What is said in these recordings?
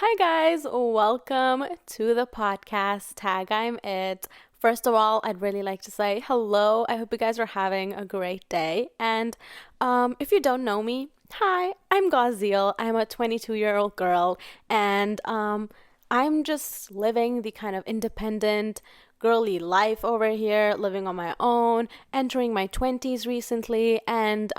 Hi guys, welcome to the podcast Tag I'm It. First of all, I'd really like to say hello. I hope you guys are having a great day. And if you don't know me, hi, I'm Gazil. I'm a 22-year-old girl, and I'm just living the kind of independent, girly life over here, living on my own, entering my 20s recently, and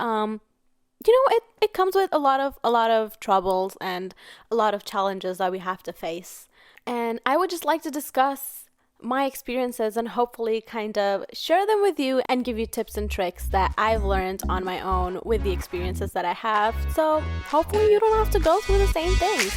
it comes with a lot of troubles and a lot of challenges that we have to face. And I would just like to discuss my experiences and hopefully kind of share them with you and give you tips and tricks that I've learned on my own with the experiences that I have. So hopefully you don't have to go through the same things.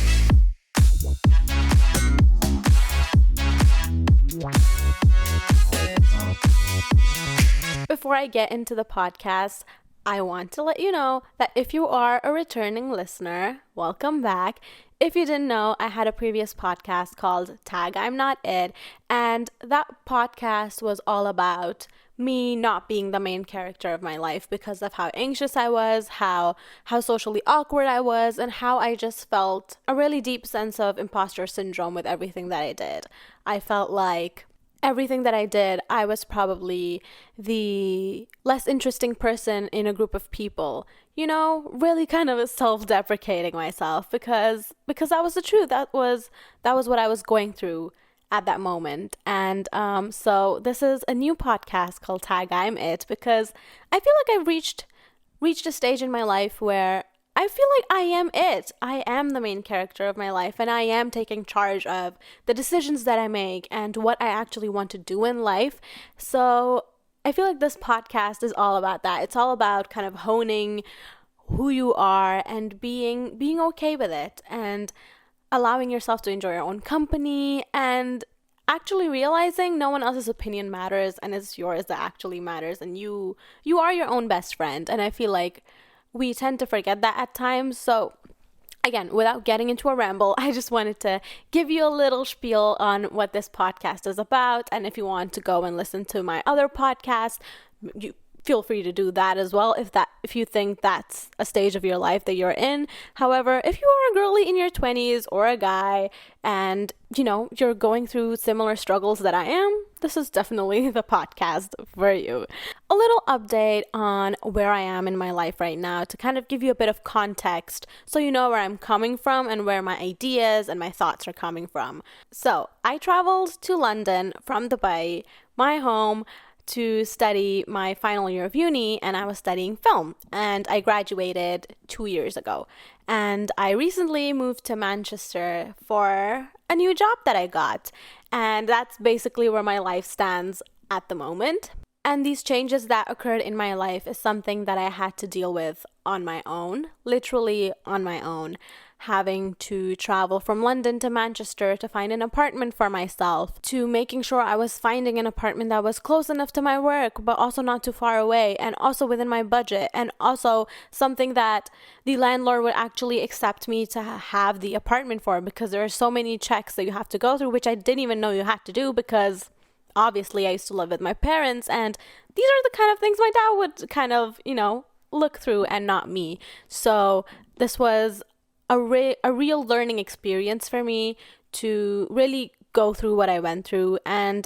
Before I get into the podcast, I want to let you know that if you are a returning listener, welcome back. If you didn't know, I had a previous podcast called Tag I'm Not It, and that podcast was all about me not being the main character of my life because of how anxious I was, how socially awkward I was, and how I just felt a really deep sense of imposter syndrome with everything that I did. I felt like everything that I did, I was probably the less interesting person in a group of people. Really kind of self-deprecating myself because that was the truth. That was what I was going through at that moment. And so this is a new podcast called Tag I'm It because I feel like I've reached a stage in my life where I feel like I am it. I am the main character of my life, and I am taking charge of the decisions that I make and what I actually want to do in life. So I feel like this podcast is all about that. It's all about kind of honing who you are and being okay with it and allowing yourself to enjoy your own company and actually realizing no one else's opinion matters and it's yours that actually matters, and you are your own best friend. And I feel like we tend to forget that at times. So again, without getting into a ramble, I just wanted to give you a little spiel on what this podcast is about. And if you want to go and listen to my other podcast, you feel free to do that as well if you think that's a stage of your life that you're in. However, if you are a girly in your 20s or a guy and you're going through similar struggles that I am, this is definitely the podcast for you. A little update on where I am in my life right now to kind of give you a bit of context so you know where I'm coming from and where my ideas and my thoughts are coming from. So I traveled to London from Dubai, my home, to study my final year of uni, and I was studying film, and I graduated 2 years ago. And I recently moved to Manchester for a new job that I got, and that's basically where my life stands at the moment. And these changes that occurred in my life is something that I had to deal with on my own, literally on my own, having to travel from London to Manchester to find an apartment for myself, to making sure I was finding an apartment that was close enough to my work, but also not too far away, and also within my budget, and also something that the landlord would actually accept me to have the apartment for, because there are so many checks that you have to go through, which I didn't even know you had to do because obviously I used to live with my parents, and these are the kind of things my dad would kind of, look through and not me. So this was a real learning experience for me to really go through what I went through. And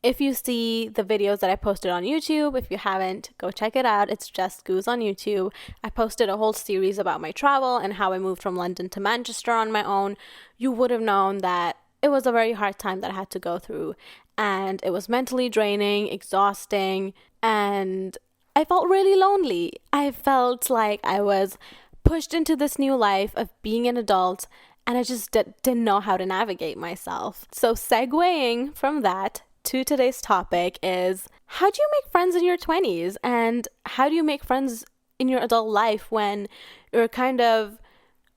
if you see the videos that I posted on YouTube, if you haven't, go check it out. It's Just Goose on YouTube. I posted a whole series about my travel and how I moved from London to Manchester on my own. You would have known that it was a very hard time that I had to go through, and it was mentally draining, exhausting, and I felt really lonely. I felt like I was pushed into this new life of being an adult, and I just didn't know how to navigate myself. So segueing from that to today's topic is, how do you make friends in your 20s? And how do you make friends in your adult life when you're kind of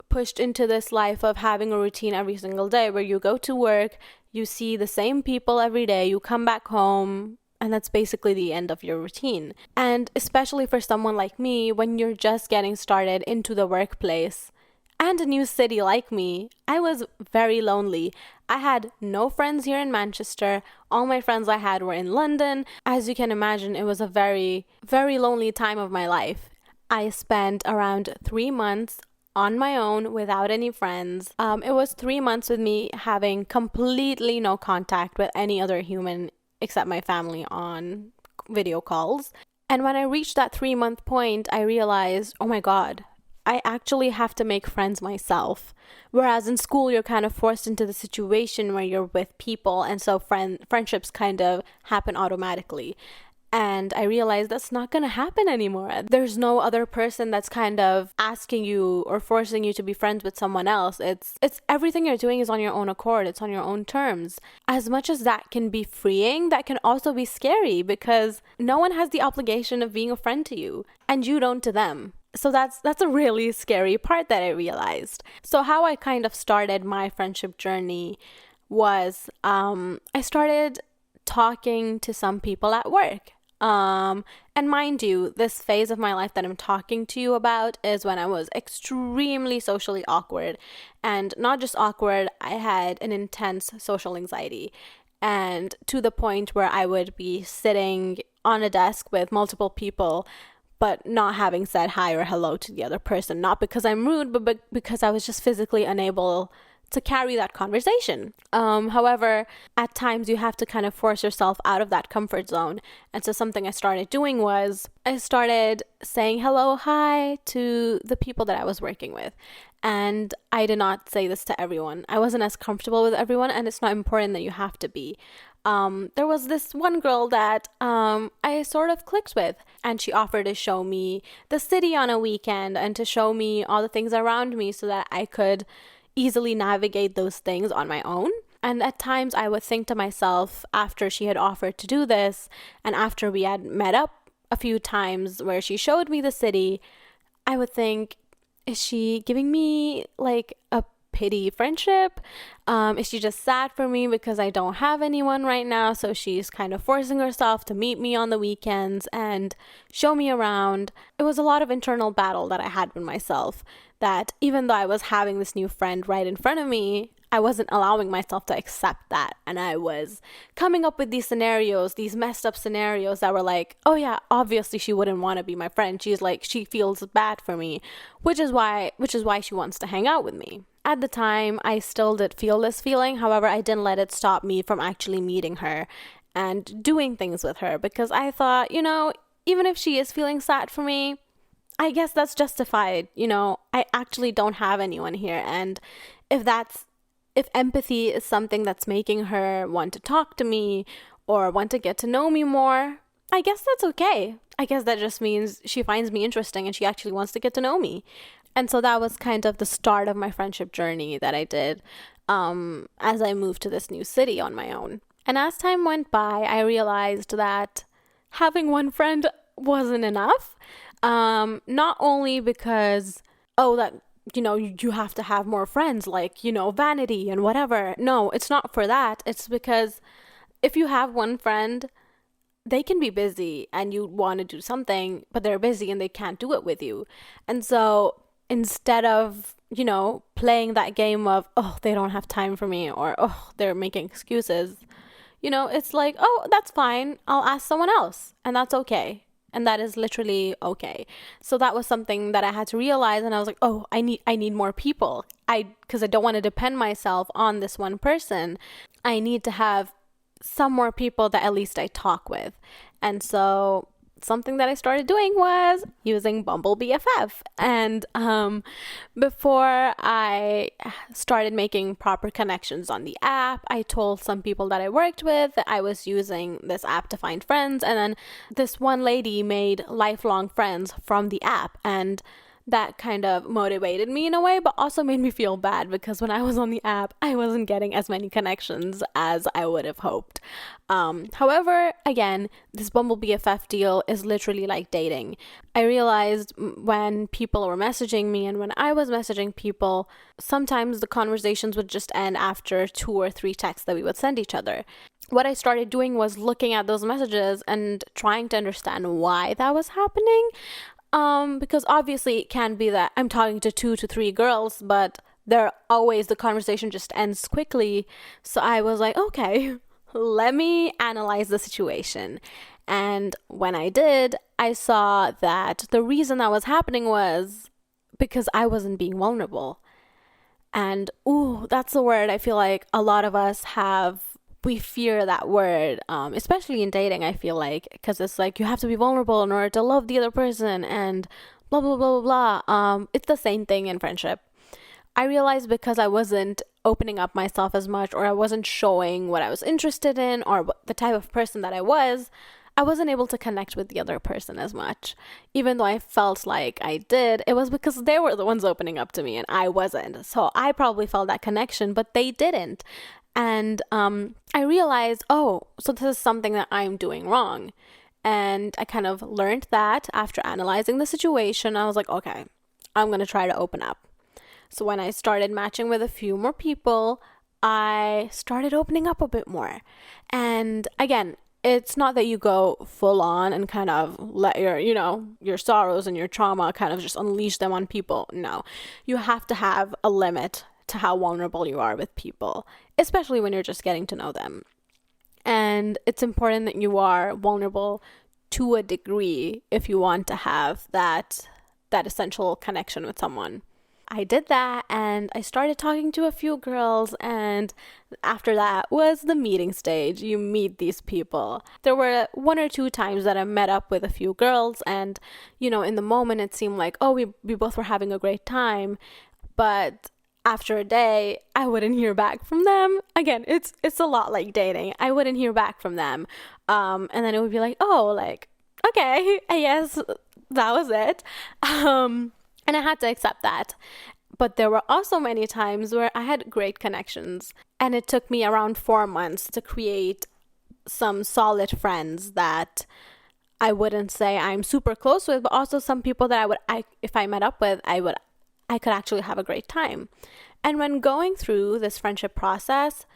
pushed into this life of having a routine every single day where you go to work, you see the same people every day, you come back home, and that's basically the end of your routine. And especially for someone like me, when you're just getting started into the workplace and a new city like me, I was very lonely. I had no friends here in Manchester. All my friends I had were in London. As you can imagine, it was a very, very lonely time of my life. I spent around 3 months on my own without any friends. It was 3 months with me having completely no contact with any other human except my family on video calls. And when I reached that 3 month point, I realized, oh my God, I actually have to make friends myself. Whereas in school, you're kind of forced into the situation where you're with people, and so friendships kind of happen automatically. And I realized that's not going to happen anymore. There's no other person that's kind of asking you or forcing you to be friends with someone else. It's everything you're doing is on your own accord. It's on your own terms. As much as that can be freeing, that can also be scary because no one has the obligation of being a friend to you and you don't to them. So that's a really scary part that I realized. So how I kind of started my friendship journey was I started talking to some people at work. And mind you, this phase of my life that I'm talking to you about is when I was extremely socially awkward. And not just awkward, I had an intense social anxiety. And to the point where I would be sitting on a desk with multiple people, but not having said hi or hello to the other person. Not because I'm rude, but because I was just physically unable to carry that conversation. However, at times you have to kind of force yourself out of that comfort zone. And so something I started doing was I started saying hello, hi to the people that I was working with. And I did not say this to everyone. I wasn't as comfortable with everyone, and it's not important that you have to be. There was this one girl that I sort of clicked with, and she offered to show me the city on a weekend and to show me all the things around me so that I could easily navigate those things on my own. And at times I would think to myself, after she had offered to do this and after we had met up a few times where she showed me the city, I would think, is she giving me like a pity friendship? Is she just sad for me because I don't have anyone right now, so she's kind of forcing herself to meet me on the weekends and show me around? It was a lot of internal battle that I had with myself, that even though I was having this new friend right in front of me, I wasn't allowing myself to accept that. And I was coming up with these scenarios, these messed up scenarios that were like, oh yeah, obviously she wouldn't want to be my friend. She's like, she feels bad for me, which is why she wants to hang out with me. At the time, I still did feel this feeling. However, I didn't let it stop me from actually meeting her and doing things with her, because I thought, even if she is feeling sad for me, I guess that's justified. I actually don't have anyone here. And if empathy is something that's making her want to talk to me or want to get to know me more, I guess that's okay. I guess that just means she finds me interesting and she actually wants to get to know me. And so that was kind of the start of my friendship journey that I did as I moved to this new city on my own. And as time went by, I realized that having one friend wasn't enough. Not only because, you have to have more friends, like, vanity and whatever. No, it's not for that. It's because if you have one friend, they can be busy and you want to do something, but they're busy and they can't do it with you. And so instead of, playing that game of, oh, they don't have time for me, or, oh, they're making excuses, it's like, oh, that's fine. I'll ask someone else, and that's okay. And that is literally okay. So that was something that I had to realize. And I was like, oh, I need more people. Because I don't want to depend myself on this one person. I need to have some more people that at least I talk with. And so something that I started doing was using Bumble BFF. And before I started making proper connections on the app, I told some people that I worked with that I was using this app to find friends. And then this one lady made lifelong friends from the app. And that kind of motivated me in a way, but also made me feel bad because when I was on the app, I wasn't getting as many connections as I would have hoped. However, again, this Bumble BFF deal is literally like dating. I realized when people were messaging me and when I was messaging people, sometimes the conversations would just end after 2 or 3 texts that we would send each other. What I started doing was looking at those messages and trying to understand why that was happening. Because obviously it can be that I'm talking to 2 to 3 girls, but the conversation just ends quickly. So I was like, okay, let me analyze the situation. And when I did, I saw that the reason that was happening was because I wasn't being vulnerable. And that's the word I feel like a lot of us have. We fear that word, especially in dating, I feel like, because it's like you have to be vulnerable in order to love the other person and blah, blah, blah, blah, blah. It's the same thing in friendship. I realized because I wasn't opening up myself as much, or I wasn't showing what I was interested in or the type of person that I wasn't able to connect with the other person as much. Even though I felt like I did, it was because they were the ones opening up to me and I wasn't. So I probably felt that connection, but they didn't. And I realized, so this is something that I'm doing wrong. And I kind of learned that after analyzing the situation. I was like, okay, I'm going to try to open up. So when I started matching with a few more people, I started opening up a bit more. And again, it's not that you go full on and kind of let your sorrows and your trauma kind of just unleash them on people. No, you have to have a limit to how vulnerable you are with people, especially when you're just getting to know them. And it's important that you are vulnerable to a degree if you want to have that essential connection with someone. I did that and I started talking to a few girls, and after that was the meeting stage. You meet these people. There were 1 or 2 times that I met up with a few girls, and in the moment it seemed like, we both were having a great time, but after a day I wouldn't hear back from them. Again, it's a lot like dating. I wouldn't hear back from them, and then it would be like, okay, I guess that was it. And I had to accept that. But there were also many times where I had great connections, and it took me around 4 months to create some solid friends that I wouldn't say I'm super close with, but also some people that if I met up with, I could actually have a great time. And when going through this friendship process,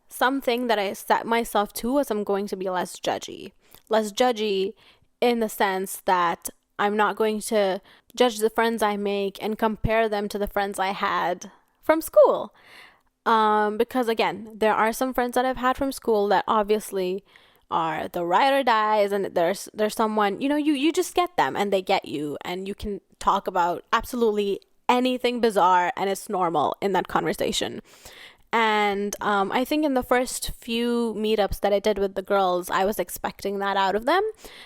something that I set myself to was I'm going to be less judgy in the sense that I'm not going to judge the friends I make and compare them to the friends I had from school. Because again, there are some friends that I've had from school that obviously are the ride or dies, and there's someone, you just get them and they get you, and you can talk about absolutely anything bizarre and it's normal in that conversation. And I think in the first few meetups that I did with the girls, I was expecting that out of them,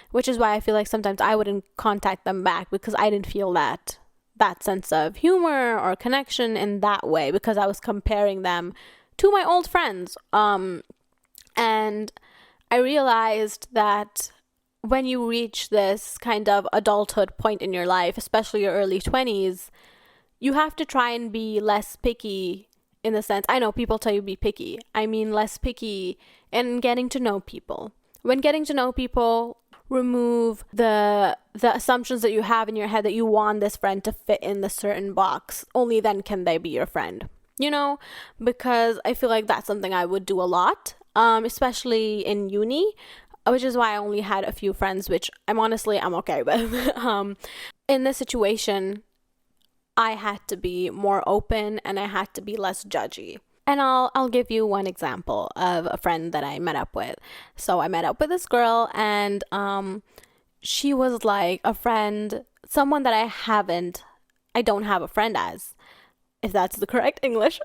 which is why I feel like sometimes I wouldn't contact them back, because I didn't feel that sense of humor or connection in that way, because I was comparing them to my old friends. And I realized that when you reach this kind of adulthood point in your life, especially your early 20s, you have to try and be less picky. In the sense, I know people tell you be picky. I mean less picky in getting to know people. When getting to know people, remove the assumptions that you have in your head that you want this friend to fit in the certain box. Only then can they be your friend. Because I feel like that's something I would do a lot, especially in uni, which is why I only had a few friends, which I'm okay with. In this situation, I had to be more open and I had to be less judgy. And I'll give you one example of a friend that I met up with. So I met up with this girl, and she was like a friend, someone that I don't have a friend as, if that's the correct English.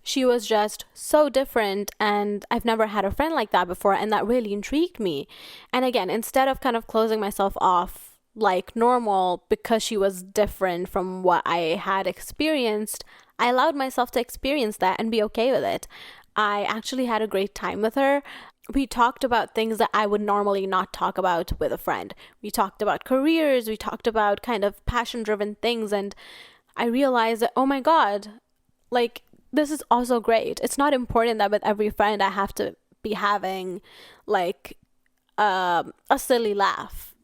She was just so different, and I've never had a friend like that before, and that really intrigued me. And again, instead of kind of closing myself off like normal because she was different from what I had experienced, I allowed myself to experience that and be okay with it. I actually had a great time with her. We talked about things that I would normally not talk about with a friend. We talked about careers, we talked about kind of passion-driven things, and I realized that, oh my God, like, this is also great. It's not important that with every friend I have to be having like a silly laugh.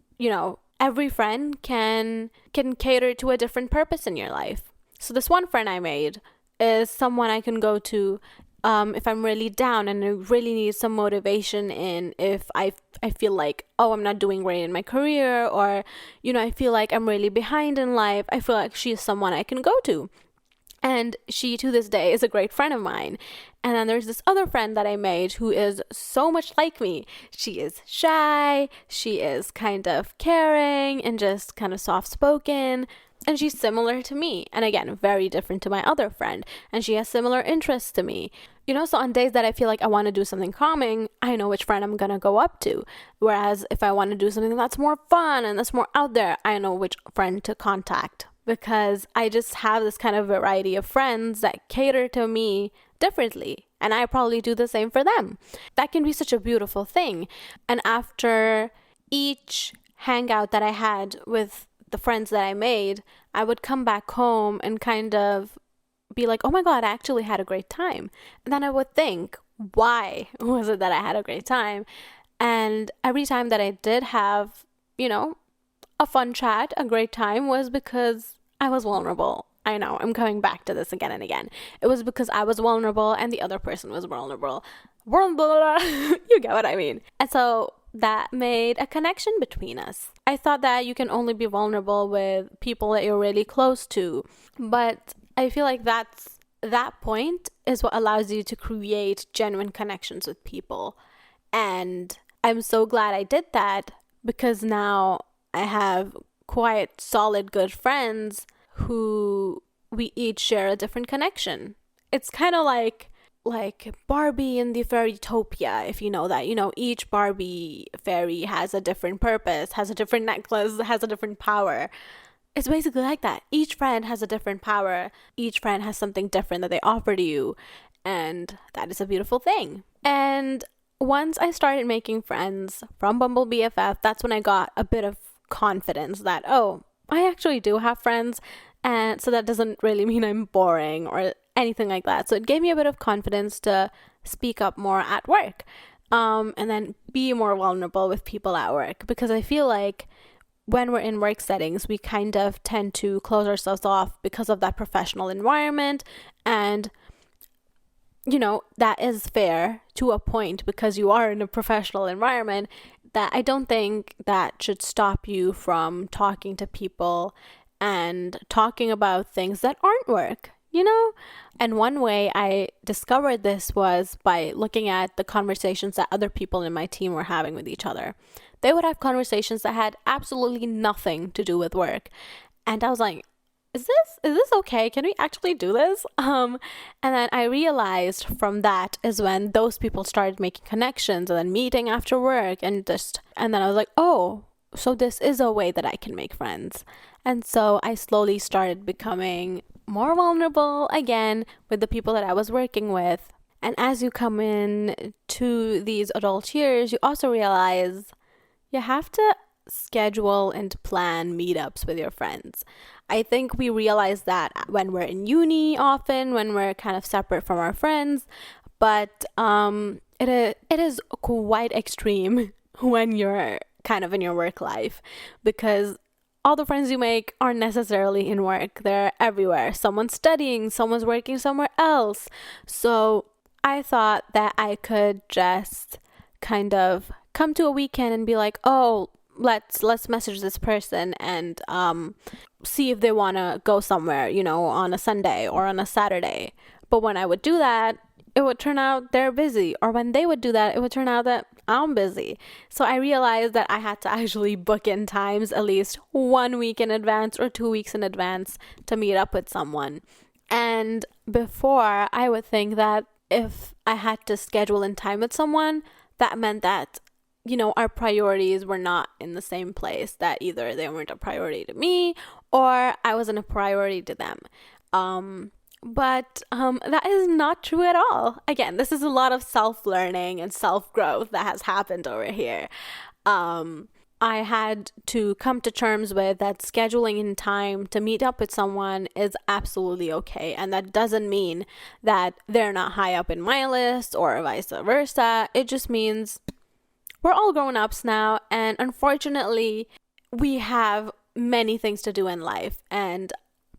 Every friend can cater to a different purpose in your life. So this one friend I made is someone I can go to if I'm really down and I really need some motivation in, if I feel like, I'm not doing great in my career, or, I feel like I'm really behind in life. I feel like she is someone I can go to. And she, to this day, is a great friend of mine. And then there's this other friend that I made who is so much like me. She is shy, she is kind of caring and just kind of soft-spoken. and she's similar to me. And again, very different to my other friend. And she has similar interests to me. So on days that I feel like I want to do something calming, I know which friend I'm going to go up to. Whereas if I want to do something that's more fun and that's more out there, I know which friend to contact. Because I just have this kind of variety of friends that cater to me differently. And I probably do the same for them. That can be such a beautiful thing. And after each hangout that I had with the friends that I made, I would come back home and kind of be like, oh my God, I actually had a great time. And then I would think, why was it that I had a great time? And every time that I did have, a fun chat, a great time, was because I was vulnerable. I know, I'm coming back to this again and again. It was because I was vulnerable and the other person was vulnerable. You get what I mean. And so that made a connection between us. I thought that you can only be vulnerable with people that you're really close to. But I feel like that point is what allows you to create genuine connections with people. And I'm so glad I did that, because now I have quite solid good friends who we each share a different connection. It's kind of like Barbie in the Fairytopia, if you know that. Each Barbie fairy has a different purpose, has a different necklace, has a different power. It's basically like that. Each friend has a different power. Each friend has something different that they offer to you. And that is a beautiful thing. And once I started making friends from Bumble BFF, that's when I got a bit of confidence that, oh, I actually do have friends. And so that doesn't really mean I'm boring or anything like that. So it gave me a bit of confidence to speak up more at work. And then be more vulnerable with people at work. Because I feel like when we're in work settings, we kind of tend to close ourselves off because of that professional environment. And, that is fair to a point, because you are in a professional environment. That I don't think that should stop you from talking to people and talking about things that aren't work, And one way I discovered this was by looking at the conversations that other people in my team were having with each other. They would have conversations that had absolutely nothing to do with work. And I was like, is this okay? Can we actually do this? And then I realized from that is when those people started making connections and then meeting after work and then I was like, oh, so this is a way that I can make friends. And so I slowly started becoming more vulnerable again with the people that I was working with. And as you come in to these adult years, you also realize you have to schedule and plan meetups with your friends. I think we realize that when we're in uni often, when we're kind of separate from our friends, but it is quite extreme when you're kind of in your work life, because all the friends you make aren't necessarily in work. They're everywhere. Someone's studying, someone's working somewhere else. So I thought that I could just kind of come to a weekend and be like, oh, let's message this person and see if they want to go somewhere, on a Sunday or on a Saturday. But when I would do that, it would turn out they're busy. Or when they would do that, it would turn out that I'm busy. So I realized that I had to actually book in times at least 1 week in advance or 2 weeks in advance to meet up with someone. And before, I would think that if I had to schedule in time with someone, that meant that our priorities were not in the same place, that either they weren't a priority to me or I wasn't a priority to them. But that is not true at all. Again, this is a lot of self-learning and self-growth that has happened over here. I had to come to terms with that scheduling in time to meet up with someone is absolutely okay. And that doesn't mean that they're not high up in my list or vice versa. It just means we're all grown-ups now, and unfortunately, we have many things to do in life. And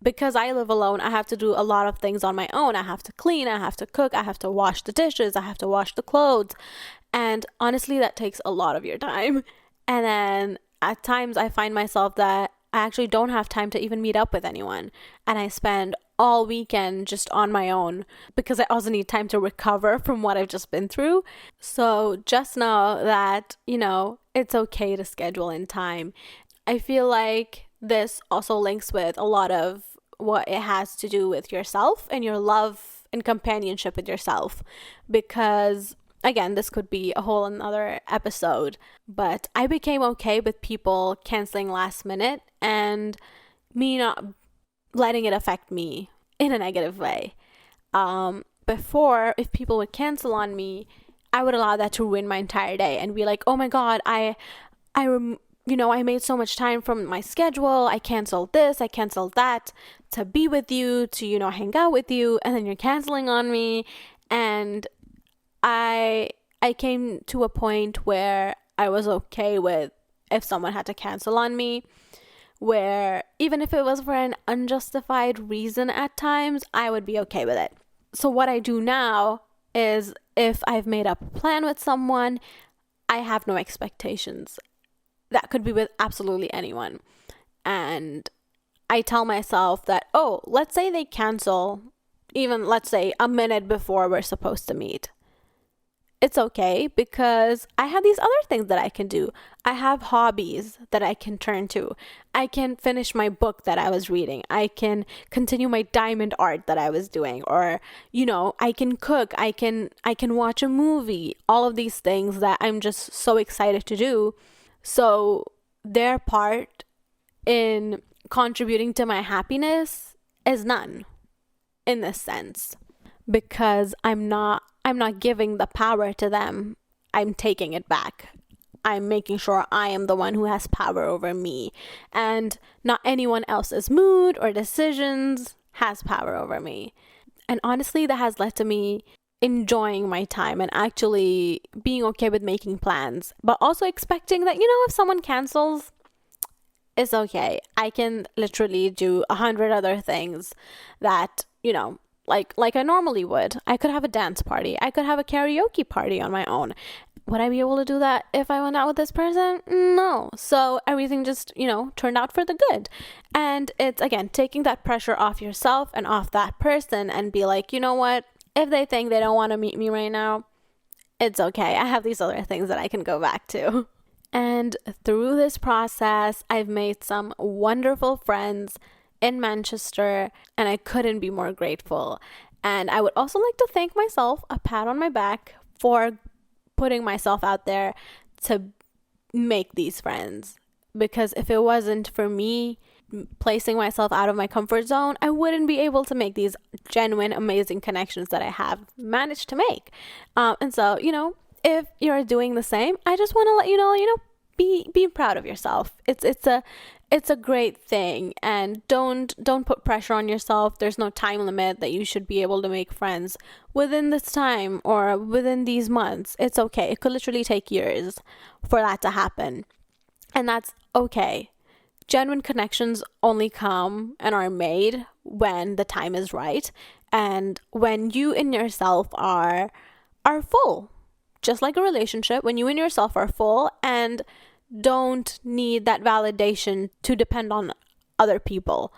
because I live alone, I have to do a lot of things on my own. I have to clean, I have to cook, I have to wash the dishes, I have to wash the clothes. And honestly, that takes a lot of your time. And then at times I find myself that I actually don't have time to even meet up with anyone. And I spend all weekend just on my own because I also need time to recover from what I've just been through. So just know that, it's okay to schedule in time. I feel like this also links with a lot of what it has to do with yourself and your love and companionship with yourself. Because again, this could be a whole another episode, but I became okay with people canceling last minute and me not letting it affect me in a negative way. Before, if people would cancel on me, I would allow that to ruin my entire day and be like, oh my God, I made so much time from my schedule. I canceled this, I canceled that to be with you, to, hang out with you. And then you're canceling on me. And I came to a point where I was okay with if someone had to cancel on me, where even if it was for an unjustified reason at times, I would be okay with it. So what I do now is if I've made up a plan with someone, I have no expectations. That could be with absolutely anyone. And I tell myself that, oh, let's say they cancel, even let's say a minute before we're supposed to meet. It's okay because I have these other things that I can do. I have hobbies that I can turn to. I can finish my book that I was reading. I can continue my diamond art that I was doing, or I can cook. I can watch a movie. All of these things that I'm just so excited to do. So their part in contributing to my happiness is none in this sense, because I'm not giving the power to them. I'm taking it back. I'm making sure I am the one who has power over me, and not anyone else's mood or decisions has power over me. And honestly, that has led to me enjoying my time and actually being okay with making plans, but also expecting that, if someone cancels, it's okay. I can literally do 100 other things that, like I normally would. I could have a dance party. I could have a karaoke party on my own. Would I be able to do that if I went out with this person? No. So everything just, turned out for the good. And it's, again, taking that pressure off yourself and off that person and be like, you know what? If they think they don't want to meet me right now, it's okay. I have these other things that I can go back to. And through this process, I've made some wonderful friends in Manchester, and I couldn't be more grateful. And I would also like to thank myself, a pat on my back, for putting myself out there to make these friends. Because if it wasn't for me placing myself out of my comfort zone, I wouldn't be able to make these genuine, amazing connections that I have managed to make. And so, if you're doing the same, I just want to let you know, be proud of yourself. It's a great thing, and don't put pressure on yourself. There's no time limit that you should be able to make friends within this time or within these months. It's okay. It could literally take years for that to happen, and that's okay. Genuine connections only come and are made when the time is right and when you and yourself are full. Just like a relationship, when you and yourself are full and don't need that validation to depend on other people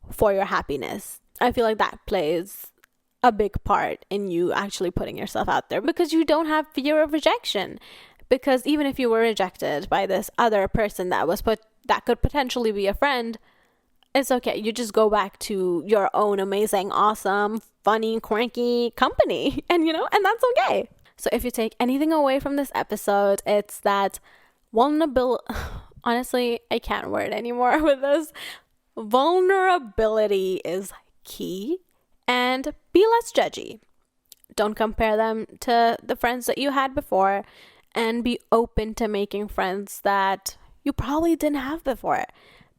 for your happiness. I feel like that plays a big part in you actually putting yourself out there, because you don't have fear of rejection. Because even if you were rejected by this other person that could potentially be a friend, it's okay. You just go back to your own amazing, awesome, funny, cranky company, and that's okay. So if you take anything away from this episode, it's that vulnerability. Honestly, I can't word anymore with this. Vulnerability is key, and be less judgy. Don't compare them to the friends that you had before, and be open to making friends that you probably didn't have before.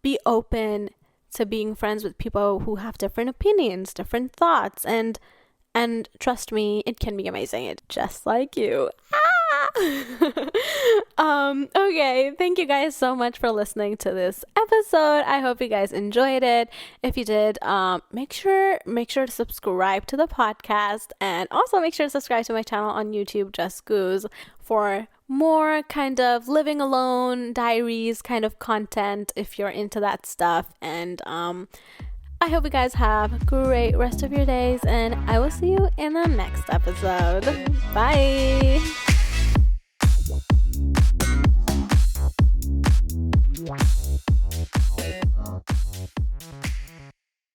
Be open to being friends with people who have different opinions, different thoughts, and trust me, it can be amazing. It's just like you. Okay, thank you guys so much for listening to this episode. I hope you guys enjoyed it. If you did, make sure to subscribe to the podcast, and also make sure to subscribe to my channel on YouTube, Just Goose, for more kind of living alone diaries kind of content if you're into that stuff. And I hope you guys have a great rest of your days, and I will see you in the next episode. Bye.